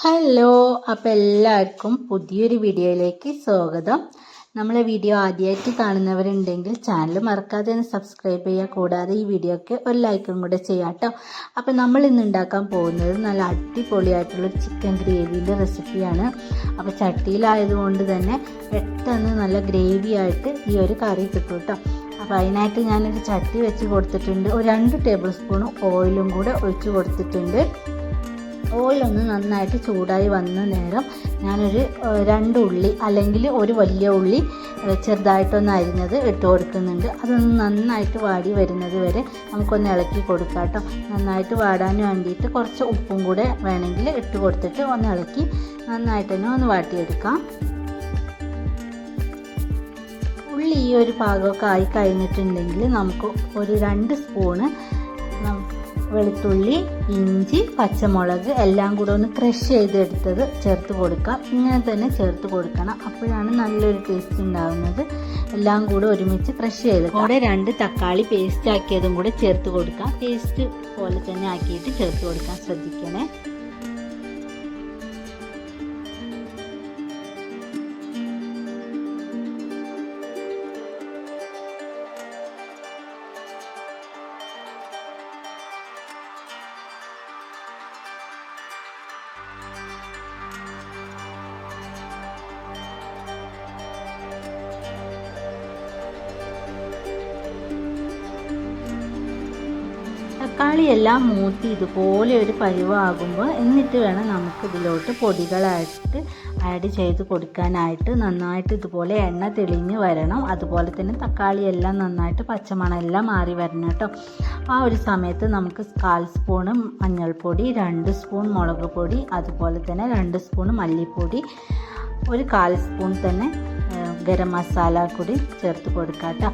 Hello, അപ്പോൾ എല്ലാവർക്കും പുതിയൊരു വീഡിയോയിലേക്ക് സ്വാഗതം. നമ്മളെ വീഡിയോ ആദ്യമായിട്ട് കാണുന്നവരുണ്ടെങ്കിൽ ചാനൽ മറക്കാതെ ഒന്ന് സബ്സ്ക്രൈബ് ചെയ്യുക. കൂടാതെ ഈ വീഡിയോയ്ക്ക് ഒരു ലൈക്കും കൂടെ ചെയ്യാം കേട്ടോ. അപ്പോൾ നമ്മൾ ഇന്ന് ഉണ്ടാക്കാൻ പോകുന്നത് നല്ല അടിപൊളിയായിട്ടുള്ള ചിക്കൻ ഗ്രേവിൻ്റെ റെസിപ്പിയാണ്. അപ്പോൾ ചട്ടിയിലായതുകൊണ്ട് തന്നെ പെട്ടെന്ന് നല്ല ഗ്രേവി ആയിട്ട് ഈ ഒരു കറി കിട്ടും കേട്ടോ. അപ്പോൾ അതിനായിട്ട് ഞാനൊരു ചട്ടി വെച്ച് കൊടുത്തിട്ടുണ്ട്. ഒരു 2 ടേബിൾ സ്പൂൺ ഓയിലും കൂടെ ഒഴിച്ച് കൊടുത്തിട്ടുണ്ട്. ഓയിലൊന്ന് നന്നായിട്ട് ചൂടായി വന്ന നേരം ഞാനൊരു 2 ഉള്ളി അല്ലെങ്കിൽ ഒരു വലിയ ഉള്ളി ചെറുതായിട്ടൊന്ന് അരിഞ്ഞത് ഇട്ട് കൊടുക്കുന്നുണ്ട്. അതൊന്ന് നന്നായിട്ട് വാടി വരുന്നത് വരെ നമുക്കൊന്ന് ഇളക്കി കൊടുക്കാം കേട്ടോ. നന്നായിട്ട് വാടാൻ വേണ്ടിയിട്ട് കുറച്ച് ഉപ്പും കൂടെ വേണമെങ്കിൽ ഇട്ട് കൊടുത്തിട്ട് ഒന്ന് ഇളക്കി നന്നായിട്ട് തന്നെ ഒന്ന് വാട്ടിയെടുക്കാം. ഉള്ളി ഈ ഒരു പാകമൊക്കെ ആയി കഴിഞ്ഞിട്ടുണ്ടെങ്കിൽ നമുക്ക് ഒരു 2 സ്പൂണ് വെളുത്തുള്ളി, ഇഞ്ചി, പച്ചമുളക് എല്ലാം കൂടെ ഒന്ന് ക്രഷ് ചെയ്തെടുത്തത് ചേർത്ത് കൊടുക്കാം. ഇങ്ങനെ തന്നെ ചേർത്ത് കൊടുക്കണം, അപ്പോഴാണ് നല്ലൊരു ടേസ്റ്റ് ഉണ്ടാകുന്നത്. എല്ലാം കൂടെ ഒരുമിച്ച് ക്രഷ് ചെയ്ത് കൂടെ 2 തക്കാളി പേസ്റ്റ് ആക്കിയതും കൂടെ ചേർത്ത് കൊടുക്കാം. പേസ്റ്റ് പോലെ തന്നെ ആക്കിയിട്ട് ചേർത്ത് കൊടുക്കാൻ ശ്രദ്ധിക്കണേ. തക്കാളി എല്ലാം മൂത്തി ഇതുപോലെ ഒരു പരുവാകുമ്പോൾ എന്നിട്ട് വേണം നമുക്ക് ഇതിലോട്ട് പൊടികളായിട്ട് ആഡ് ചെയ്ത് കൊടുക്കാനായിട്ട്. നന്നായിട്ട് ഇതുപോലെ എണ്ണ തെളിഞ്ഞ് വരണം. അതുപോലെ തന്നെ തക്കാളി എല്ലാം നന്നായിട്ട് പച്ചമണം എല്ലാം മാറി വരണം കേട്ടോ. ആ ഒരു സമയത്ത് നമുക്ക് 1/4 സ്പൂണ് മഞ്ഞൾപ്പൊടി, 2 സ്പൂൺ മുളക് പൊടി, അതുപോലെ തന്നെ 2 സ്പൂൺ മല്ലിപ്പൊടി, ഒരു 1/4 സ്പൂൺ തന്നെ ഗരം മസാല കൂടി ചേർത്ത് കൊടുക്കാം കേട്ടോ.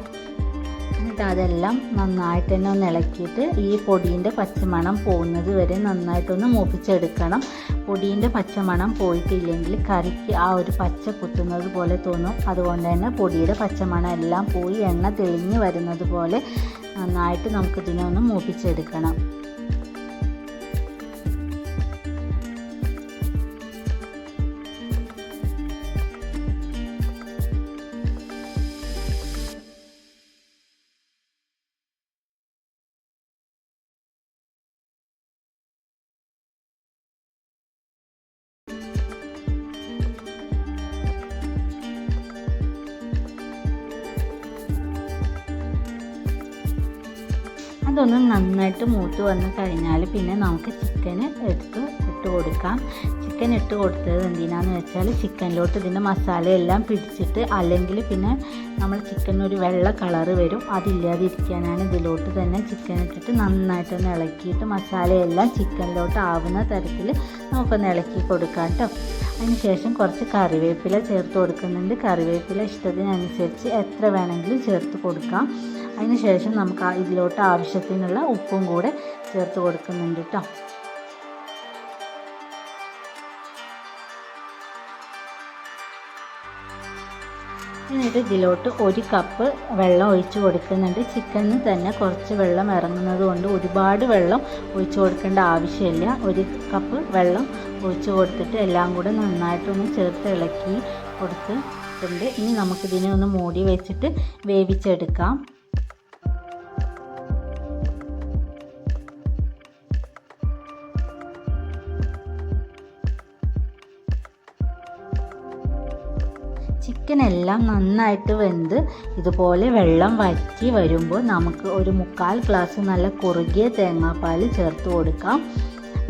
എന്നിട്ട് അതെല്ലാം നന്നായിട്ട് തന്നെ ഒന്ന് ഇളക്കിയിട്ട് ഈ പൊടീൻ്റെ പച്ചമണം പോകുന്നത് വരെ നന്നായിട്ടൊന്ന് മൂപ്പിച്ചെടുക്കണം. പൊടീൻ്റെ പച്ചമണം പോയിട്ടില്ലെങ്കിൽ കറിക്ക് ആ ഒരു പച്ച കുത്തുന്നത് പോലെ തോന്നും. അതുകൊണ്ട് തന്നെ പൊടിയുടെ പച്ചമണം എല്ലാം പോയി എണ്ണ തെളിഞ്ഞ് വരുന്നത് പോലെ നന്നായിട്ട് നമുക്കിതിനെ ഒന്ന് മൂപ്പിച്ചെടുക്കണം. അതൊന്ന് നന്നായിട്ട് മൂത്ത് വന്ന് കഴിഞ്ഞാൽ പിന്നെ നമുക്ക് ചിക്കൻ ഇട്ട് കൊടുക്കാം. ചിക്കൻ ഇട്ട് കൊടുത്തത് എന്തിനാന്ന് വെച്ചാൽ ചിക്കനിലോട്ട് ഇതിൻ്റെ മസാലയെല്ലാം പിടിച്ചിട്ട് അല്ലെങ്കിൽ പിന്നെ നമ്മൾ ചിക്കനൊരു വെള്ള കളറ് വരും, അതില്ലാതിരിക്കാനാണ് ഇതിലോട്ട് തന്നെ ചിക്കൻ ഇട്ടിട്ട് നന്നായിട്ടൊന്ന് ഇളക്കിയിട്ട് മസാലയെല്ലാം ചിക്കനിലോട്ട് ആവുന്ന തരത്തിൽ നമുക്കൊന്ന് ഇളക്കി കൊടുക്കാം കേട്ടോ. അതിന് ശേഷം കുറച്ച് കറിവേപ്പില ചേർത്ത് കൊടുക്കുന്നുണ്ട്. കറിവേപ്പില ഇഷ്ടത്തിനനുസരിച്ച് എത്ര വേണമെങ്കിലും ചേർത്ത് കൊടുക്കാം. അതിന് ശേഷം നമുക്ക് ഇതിലോട്ട് ആവശ്യത്തിനുള്ള ഉപ്പും കൂടെ ചേർത്ത് കൊടുക്കുന്നുണ്ട് കേട്ടോ. എന്നിട്ട് ഇതിലോട്ട് 1 കപ്പ് വെള്ളം ഒഴിച്ച് കൊടുക്കുന്നുണ്ട്. ചിക്കനിൽ തന്നെ കുറച്ച് വെള്ളം ഇറങ്ങുന്നത് കൊണ്ട് ഒരുപാട് വെള്ളം ഒഴിച്ച് കൊടുക്കേണ്ട ആവശ്യമില്ല. 1 കപ്പ് വെള്ളം ഒഴിച്ച് കൊടുത്തിട്ട് എല്ലാം കൂടെ നന്നായിട്ടൊന്ന് ചേർത്ത് ഇളക്കി കൊടുത്തിട്ടുണ്ട്. ഇനി നമുക്കിതിനെ ഒന്ന് മൂടി വെച്ചിട്ട് വേവിച്ചെടുക്കാം. ചിക്കൻ എല്ലാം നന്നായിട്ട് വെന്ത് ഇതുപോലെ വെള്ളം വറ്റി വരുമ്പോൾ നമുക്ക് ഒരു 1/4 ഗ്ലാസ് നല്ല കുറുകിയ തേങ്ങാപ്പാൽ ചേർത്ത് കൊടുക്കാം.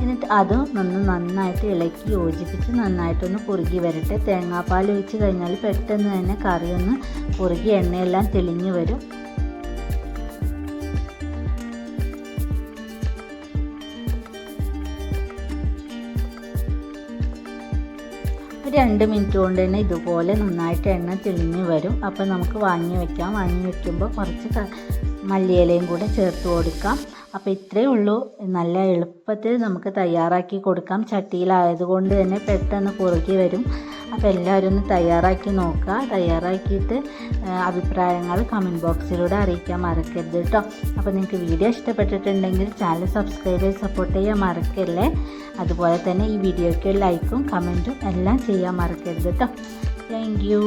എന്നിട്ട് അതും നന്നായിട്ട് ഇളക്കി യോജിപ്പിച്ച് നന്നായിട്ടൊന്ന് കുറുകി വരട്ടെ. തേങ്ങാപ്പാൽ ഒഴിച്ച് കഴിഞ്ഞാൽ പെട്ടെന്ന് തന്നെ കറിയൊന്ന് കുറുകി എണ്ണയെല്ലാം തെളിഞ്ഞ് വരും. ഒരു 2 മിനിറ്റ് കൊണ്ട് തന്നെ ഇതുപോലെ നന്നായിട്ട് എണ്ണ തെളിഞ്ഞ് വരും. അപ്പോൾ നമുക്ക് വാങ്ങി വെക്കാം. വാങ്ങി വെക്കുമ്പോൾ കുറച്ച് മല്ലിയിലയും കൂടെ ചേർത്ത് കൊടുക്കാം. അപ്പോൾ ഇത്രയേ ഉള്ളൂ. നല്ല എളുപ്പത്തിൽ നമുക്ക് തയ്യാറാക്കി കൊടുക്കാം. ചട്ടിയിലായതുകൊണ്ട് തന്നെ പെട്ടെന്ന് കുറുകി വരും. അപ്പോൾ എല്ലാവരും ഒന്ന് തയ്യാറാക്കി നോക്കുക. തയ്യാറാക്കിയിട്ട് അഭിപ്രായങ്ങൾ കമൻറ്റ് ബോക്സിലൂടെ അറിയിക്കാൻ മറക്കരുത് കേട്ടോ. അപ്പോൾ നിങ്ങൾക്ക് വീഡിയോ ഇഷ്ടപ്പെട്ടിട്ടുണ്ടെങ്കിൽ ചാനൽ സബ്സ്ക്രൈബ് ചെയ്ത് സപ്പോർട്ട് ചെയ്യാൻ മറക്കല്ലേ. അതുപോലെ തന്നെ ഈ വീഡിയോയ്ക്ക് ലൈക്കും കമൻറ്റും എല്ലാം ചെയ്യാൻ മറക്കരുത് കേട്ടോ. Thank you.